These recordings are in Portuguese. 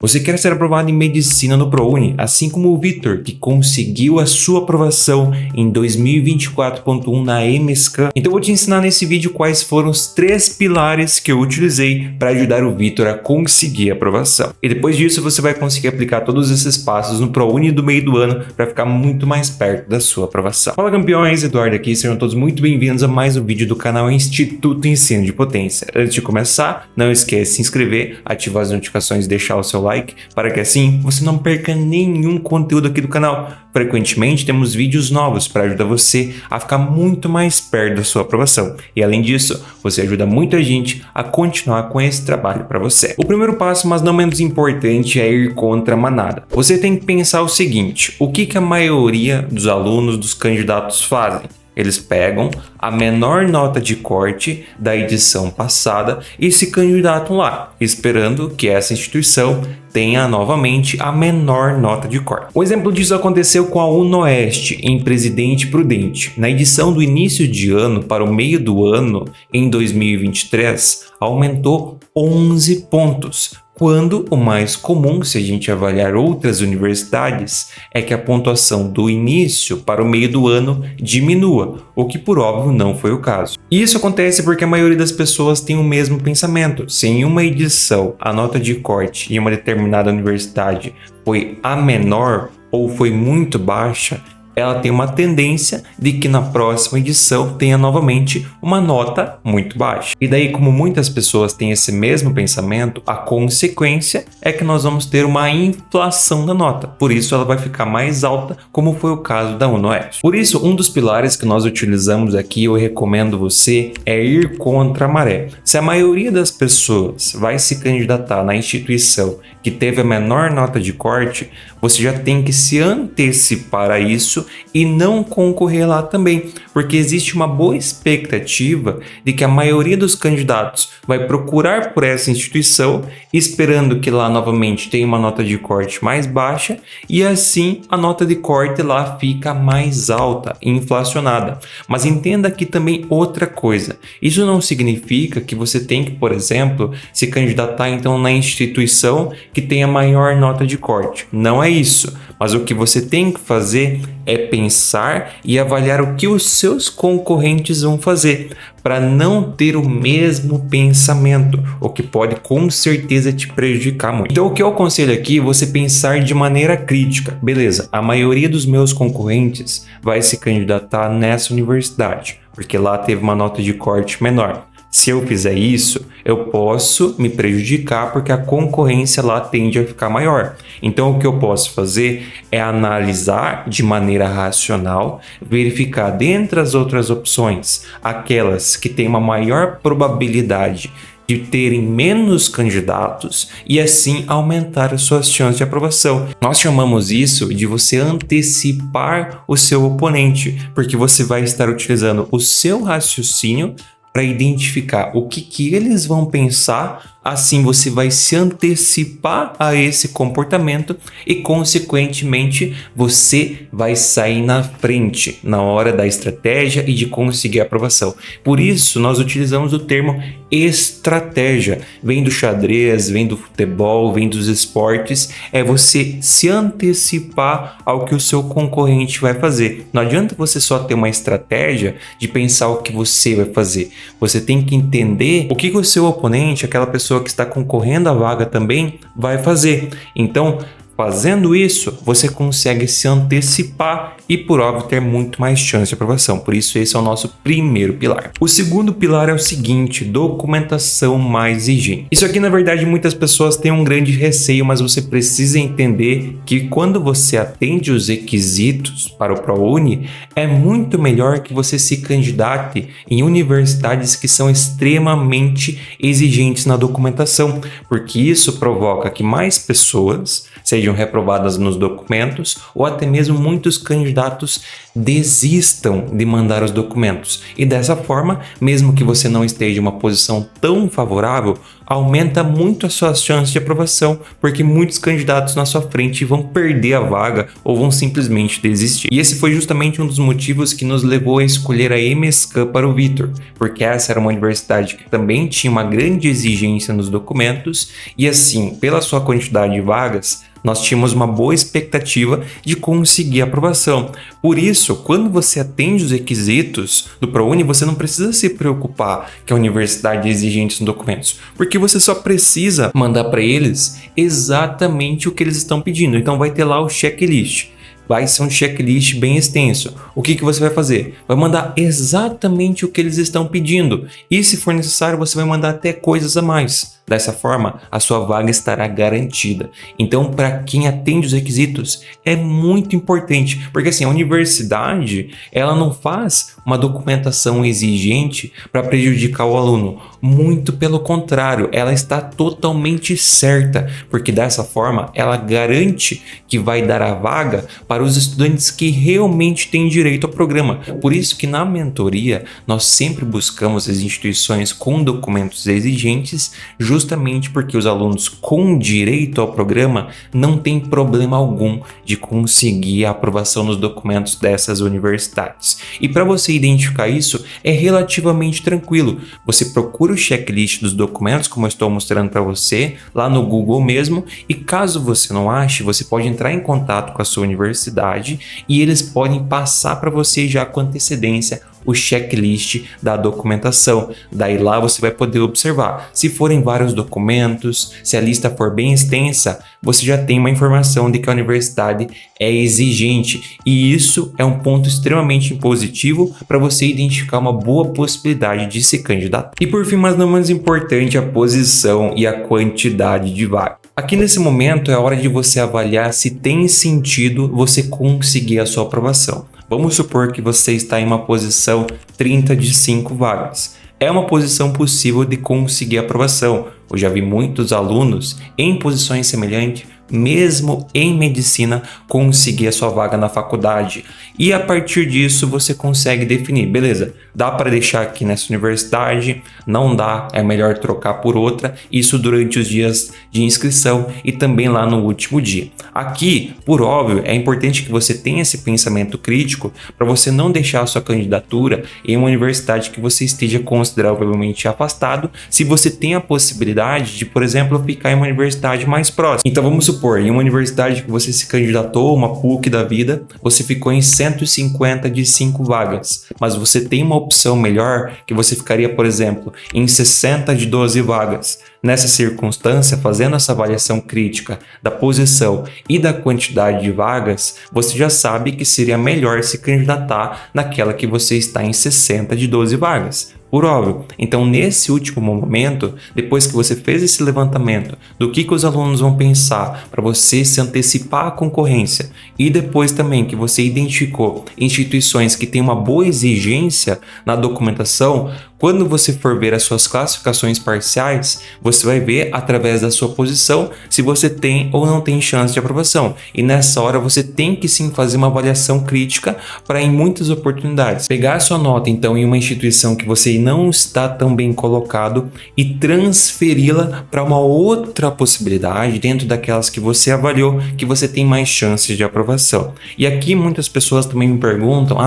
Você quer ser aprovado em medicina no ProUni, assim como o Vitor, que conseguiu a sua aprovação em 2024.1 na EMESCAN? Então eu vou te ensinar nesse vídeo quais foram os 3 pilares que eu utilizei para ajudar o Vitor a conseguir a aprovação. E depois disso você vai conseguir aplicar todos esses passos no ProUni do meio do ano para ficar muito mais perto da sua aprovação. Fala campeões, Eduardo aqui, sejam todos muito bem-vindos a mais um vídeo do canal Instituto Ensino de Potência. Antes de começar, não esquece de se inscrever, ativar as notificações e deixar o seu like, para que assim você não perca nenhum conteúdo aqui do canal. Frequentemente temos vídeos novos para ajudar você a ficar muito mais perto da sua aprovação. E além disso, você ajuda muita gente a continuar com esse trabalho para você. O primeiro passo, mas não menos importante, é ir contra a manada. Você tem que pensar o seguinte: o que a maioria dos alunos, dos candidatos fazem? Eles pegam a menor nota de corte da edição passada e se candidatam lá, esperando que essa instituição tenha novamente a menor nota de corte. O exemplo disso aconteceu com a UnoOeste em Presidente Prudente. Na edição do início de ano para o meio do ano, em 2023, aumentou 11 pontos. Quando o mais comum, se a gente avaliar outras universidades, é que a pontuação do início para o meio do ano diminua, o que por óbvio não foi o caso. E isso acontece porque a maioria das pessoas tem o mesmo pensamento. Se em uma edição a nota de corte em uma determinada universidade foi a menor ou foi muito baixa, ela tem uma tendência de que na próxima edição tenha novamente uma nota muito baixa. E daí, como muitas pessoas têm esse mesmo pensamento, a consequência é que nós vamos ter uma inflação da nota. Por isso ela vai ficar mais alta, como foi o caso da UnoOeste. Por isso, um dos pilares que nós utilizamos aqui, eu recomendo você, é ir contra a maré. Se a maioria das pessoas vai se candidatar na instituição que teve a menor nota de corte, você já tem que se antecipar a isso e não concorrer lá também, porque existe uma boa expectativa de que a maioria dos candidatos vai procurar por essa instituição, esperando que lá novamente tenha uma nota de corte mais baixa e assim a nota de corte lá fica mais alta, inflacionada. Mas entenda aqui também outra coisa: isso não significa que você tem que, por exemplo, se candidatar então na instituição que tem a maior nota de corte. Não é isso, mas o que você tem que fazer é pensar e avaliar o que os seus concorrentes vão fazer, para não ter o mesmo pensamento, o que pode com certeza te prejudicar muito. Então o que eu aconselho aqui é você pensar de maneira crítica. Beleza, a maioria dos meus concorrentes vai se candidatar nessa universidade, porque lá teve uma nota de corte menor. Se eu fizer isso, eu posso me prejudicar porque a concorrência lá tende a ficar maior. Então, o que eu posso fazer é analisar de maneira racional, verificar dentre as outras opções aquelas que têm uma maior probabilidade de terem menos candidatos e assim aumentar as suas chances de aprovação. Nós chamamos isso de você antecipar o seu oponente, porque você vai estar utilizando o seu raciocínio para identificar o que eles vão pensar. Assim você vai se antecipar a esse comportamento e, consequentemente, você vai sair na frente na hora da estratégia e de conseguir a aprovação. Por isso, nós utilizamos o termo estratégia. Vem do xadrez, vem do futebol, vem dos esportes. É você se antecipar ao que o seu concorrente vai fazer. Não adianta você só ter uma estratégia de pensar o que você vai fazer. Você tem que entender o que o seu oponente, aquela pessoa que está concorrendo à vaga também, vai fazer. Então, fazendo isso, você consegue se antecipar e, por óbvio, ter muito mais chance de aprovação. Por isso, esse é o nosso primeiro pilar. O segundo pilar é o seguinte: documentação mais exigente. Isso aqui, na verdade, muitas pessoas têm um grande receio, mas você precisa entender que quando você atende os requisitos para o ProUni, é muito melhor que você se candidate em universidades que são extremamente exigentes na documentação, porque isso provoca que mais pessoas sejam estejam reprovadas nos documentos ou até mesmo muitos candidatos desistam de mandar os documentos. E dessa forma, mesmo que você não esteja em uma posição tão favorável, aumenta muito as suas chances de aprovação, porque muitos candidatos na sua frente vão perder a vaga ou vão simplesmente desistir. E esse foi justamente um dos motivos que nos levou a escolher a MSK para o Vitor, porque essa era uma universidade que também tinha uma grande exigência nos documentos e assim, pela sua quantidade de vagas, nós tínhamos uma boa expectativa de conseguir a aprovação. Por isso, quando você atende os requisitos do ProUni, você não precisa se preocupar que a universidade é exigente nos documentos, porque você só precisa mandar para eles exatamente o que eles estão pedindo. Então vai ter lá o checklist. Vai ser um checklist bem extenso. O que você vai fazer? Vai mandar exatamente o que eles estão pedindo. E se for necessário, você vai mandar até coisas a mais. Dessa forma, a sua vaga estará garantida. Então, para quem atende os requisitos, é muito importante, porque assim, a universidade, ela não faz uma documentação exigente para prejudicar o aluno. Muito pelo contrário, ela está totalmente certa, porque dessa forma, ela garante que vai dar a vaga para os estudantes que realmente têm direito ao programa. Por isso que na mentoria, nós sempre buscamos as instituições com documentos exigentes, justamente porque os alunos com direito ao programa não têm problema algum de conseguir a aprovação nos documentos dessas universidades. E para você identificar isso, é relativamente tranquilo. Você procura o checklist dos documentos, como eu estou mostrando para você, lá no Google mesmo, e caso você não ache, você pode entrar em contato com a sua universidade e eles podem passar para você já com antecedência o checklist da documentação. Daí lá você vai poder observar. Se forem vários documentos, se a lista for bem extensa, você já tem uma informação de que a universidade é exigente. E isso é um ponto extremamente positivo para você identificar uma boa possibilidade de se candidatar. E por fim, mas não menos importante, a posição e a quantidade de vagas. Aqui nesse momento é hora de você avaliar se tem sentido você conseguir a sua aprovação. Vamos supor que você está em uma posição 30 de 5 vagas. É uma posição possível de conseguir aprovação. Eu já vi muitos alunos em posições semelhantes, mesmo em medicina, conseguir a sua vaga na faculdade. E a partir disso você consegue definir, beleza, dá para deixar aqui nessa universidade, não dá, é melhor trocar por outra, isso durante os dias de inscrição e também lá no último dia. Aqui, por óbvio, é importante que você tenha esse pensamento crítico para você não deixar a sua candidatura em uma universidade que você esteja consideravelmente afastado, se você tem a possibilidade de, por exemplo, ficar em uma universidade mais próxima. Então vamos supor, em uma universidade que você se candidatou, uma PUC da vida, você ficou em 150 de 5 vagas, mas você tem uma opção melhor que você ficaria, por exemplo, em 60 de 12 vagas. Nessa circunstância, fazendo essa avaliação crítica da posição e da quantidade de vagas, você já sabe que seria melhor se candidatar naquela que você está em 60 de 12 vagas. Por óbvio. Então, nesse último momento, depois que você fez esse levantamento do que os alunos vão pensar para você se antecipar à concorrência e depois também que você identificou instituições que têm uma boa exigência na documentação, quando você for ver as suas classificações parciais, você vai ver através da sua posição se você tem ou não tem chance de aprovação. E nessa hora você tem que sim fazer uma avaliação crítica para, em muitas oportunidades, pegar a sua nota então em uma instituição que você não está tão bem colocado e transferi-la para uma outra possibilidade dentro daquelas que você avaliou que você tem mais chances de aprovação. E aqui muitas pessoas também me perguntam,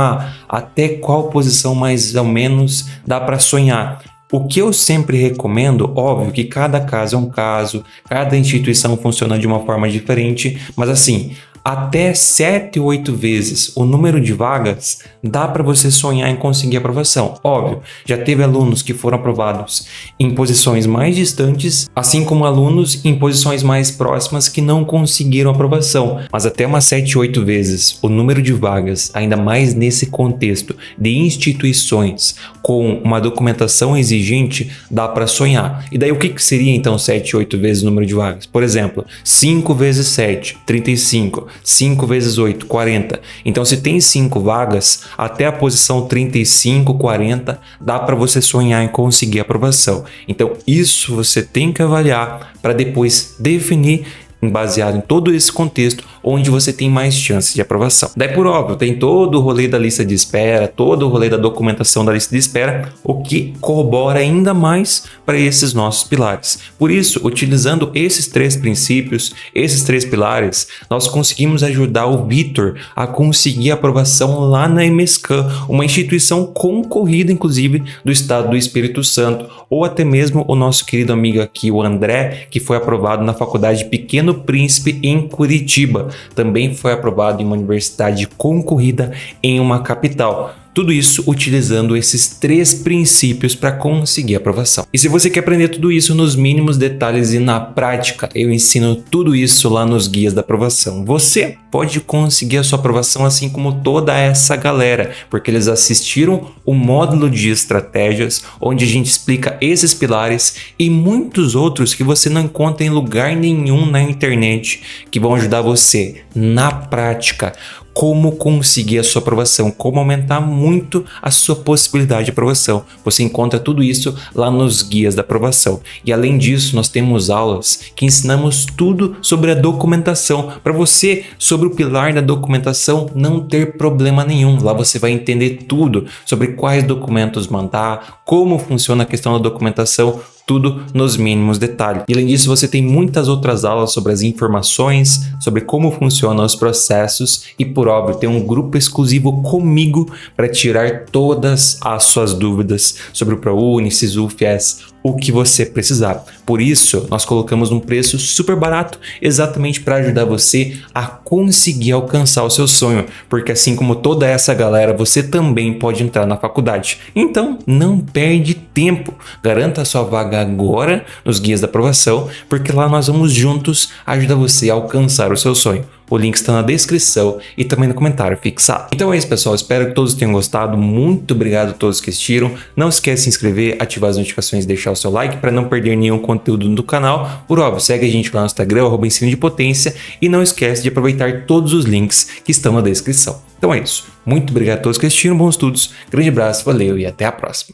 até qual posição mais ou menos dá para sonhar? O que eu sempre recomendo, óbvio que cada caso é um caso, cada instituição funciona de uma forma diferente, mas assim, até 7 ou 8 vezes o número de vagas dá para você sonhar em conseguir aprovação. Óbvio, já teve alunos que foram aprovados em posições mais distantes, assim como alunos em posições mais próximas que não conseguiram aprovação. Mas até umas 7 ou 8 vezes o número de vagas, ainda mais nesse contexto de instituições com uma documentação exigente, dá para sonhar. E daí o que seria então 7 ou 8 vezes o número de vagas? Por exemplo, 5 vezes 7, 35. 5 vezes 8, 40. Então, se tem 5 vagas, até a posição 35, 40, dá para você sonhar em conseguir aprovação. Então, isso você tem que avaliar para depois definir baseado em todo esse contexto onde você tem mais chances de aprovação. Daí, por óbvio, tem todo o rolê da lista de espera, todo o rolê da documentação da lista de espera, o que corrobora ainda mais para esses nossos pilares. Por isso, utilizando esses 3 princípios, esses 3 pilares, nós conseguimos ajudar o Vitor a conseguir aprovação lá na MSCAM, uma instituição concorrida, inclusive, do estado do Espírito Santo, ou até mesmo o nosso querido amigo aqui, o André, que foi aprovado na Faculdade Pequeno Príncipe em Curitiba, também foi aprovado em uma universidade concorrida em uma capital. Tudo isso utilizando esses 3 princípios para conseguir aprovação. E se você quer aprender tudo isso nos mínimos detalhes e na prática, eu ensino tudo isso lá nos guias da aprovação. Você pode conseguir a sua aprovação assim como toda essa galera, porque eles assistiram o módulo de estratégias, onde a gente explica esses pilares e muitos outros que você não encontra em lugar nenhum na internet, que vão ajudar você na prática como conseguir a sua aprovação, como aumentar muito a sua possibilidade de aprovação. Você encontra tudo isso lá nos guias da aprovação. E além disso, nós temos aulas que ensinamos tudo sobre a documentação, para você, sobre o pilar da documentação, não ter problema nenhum. Lá você vai entender tudo sobre quais documentos mandar, como funciona a questão da documentação, tudo nos mínimos detalhes. E além disso, você tem muitas outras aulas sobre as informações, sobre como funcionam os processos e, por óbvio, tem um grupo exclusivo comigo para tirar todas as suas dúvidas sobre o ProUni, SISU, FIES, o que você precisar. Por isso, nós colocamos um preço super barato, exatamente para ajudar você a conseguir alcançar o seu sonho, porque assim como toda essa galera, você também pode entrar na faculdade. Então, não perde tempo, garanta a sua vaga agora nos guias da aprovação, porque lá nós vamos juntos ajudar você a alcançar o seu sonho. O link está na descrição e também no comentário fixado. Então é isso, pessoal. Espero que todos tenham gostado. Muito obrigado a todos que assistiram. Não esquece de se inscrever, ativar as notificações e deixar o seu like para não perder nenhum conteúdo do canal. Por óbvio, segue a gente lá no Instagram, @ensino-de-potência, e não esquece de aproveitar todos os links que estão na descrição. Então é isso. Muito obrigado a todos que assistiram. Bons estudos. Grande abraço, valeu e até a próxima.